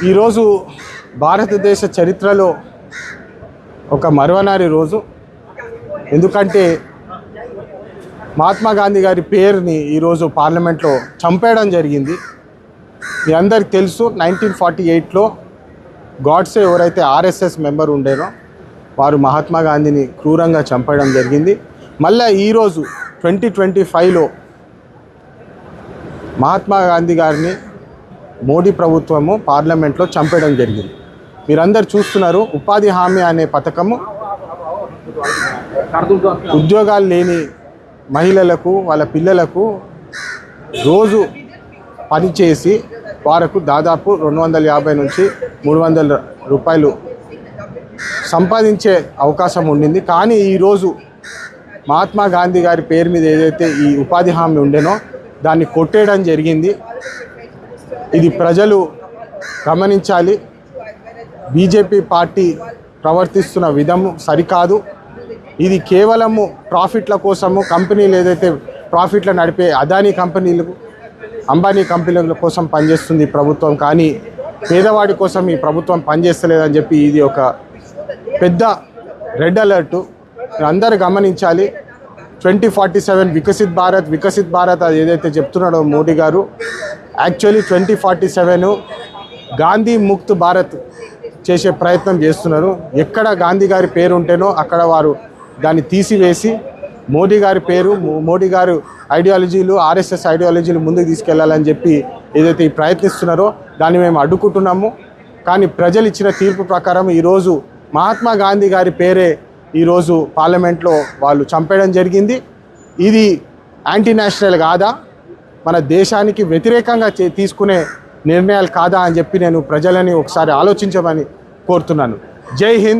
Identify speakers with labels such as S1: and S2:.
S1: ఈరోజు భారతదేశ చరిత్రలో ఒక మరువనారి రోజు. ఎందుకంటే మహాత్మా గాంధీ గారి పేరుని ఈరోజు పార్లమెంట్లో చంపేయడం జరిగింది. మీ అందరికి తెలుసు 1948లో గాడ్సే ఎవరైతే ఆర్ఎస్ఎస్ మెంబర్ ఉండేనో వారు మహాత్మా గాంధీని క్రూరంగా చంపేయడం జరిగింది. మళ్ళీ ఈరోజు 2025లో మహాత్మా గాంధీ గారిని మోడీ ప్రభుత్వము పార్లమెంట్లో చంపేయడం జరిగింది. మీరందరూ చూస్తున్నారు. ఉపాధి హామీ అనే పథకము ఉద్యోగాలు లేని మహిళలకు వాళ్ళ పిల్లలకు రోజు పనిచేసి వారికి దాదాపు 250 నుంచి 300 రూపాయలు సంపాదించే అవకాశం ఉండింది. కానీ ఈరోజు మహాత్మా గాంధీ గారి పేరు మీద ఏదైతే ఈ ఉపాధి హామీ ఉండేనో దాన్ని కొట్టేయడం జరిగింది. ఇది ప్రజలు గమనించాలి. బీజేపీ పార్టీ ప్రవర్తిస్తున్న విధము సరికాదు. ఇది కేవలము ప్రాఫిట్ల కోసము కంపెనీలు ఏదైతే ప్రాఫిట్ల నడిపే అదానీ కంపెనీలు, అంబానీ కంపెనీల కోసం పనిచేస్తుంది ఈ ప్రభుత్వం. కానీ పేదవాడి కోసం ఈ ప్రభుత్వం పనిచేస్తలేదని చెప్పి ఇది ఒక పెద్ద రెడ్ అలర్టు. అందరూ గమనించాలి. 2047 వికసిత్ భారత్ అది ఏదైతే చెప్తున్నాడో మోడీ గారు, యాక్చువల్లీ 2047 గాంధీ ముక్త్ భారత్ చేసే ప్రయత్నం చేస్తున్నారు. ఎక్కడ గాంధీ గారి పేరు ఉంటేనో అక్కడ వారు దాన్ని తీసివేసి మోడీ గారి పేరు, మోడీ గారు ఐడియాలజీలు, ఆర్ఎస్ఎస్ ఐడియాలజీలు ముందుకు తీసుకెళ్లాలని చెప్పి ఏదైతే ఈ ప్రయత్నిస్తున్నారో దాన్ని మేము అడ్డుకుంటున్నాము. కానీ ప్రజలు ఇచ్చిన తీర్పు ప్రకారం ఈరోజు మహాత్మా గాంధీ గారి పేరే ఈరోజు పార్లమెంట్లో వాళ్ళు చంపేయడం జరిగింది. ఇది యాంటీ నేషనల్ కాదా, మన దేశానికి వ్యతిరేకంగా తీసుకునే నిర్ణయాలు కాదా అని చెప్పి నేను ప్రజలని ఒకసారి ఆలోచించమని కోరుతున్నాను. జై హింద్.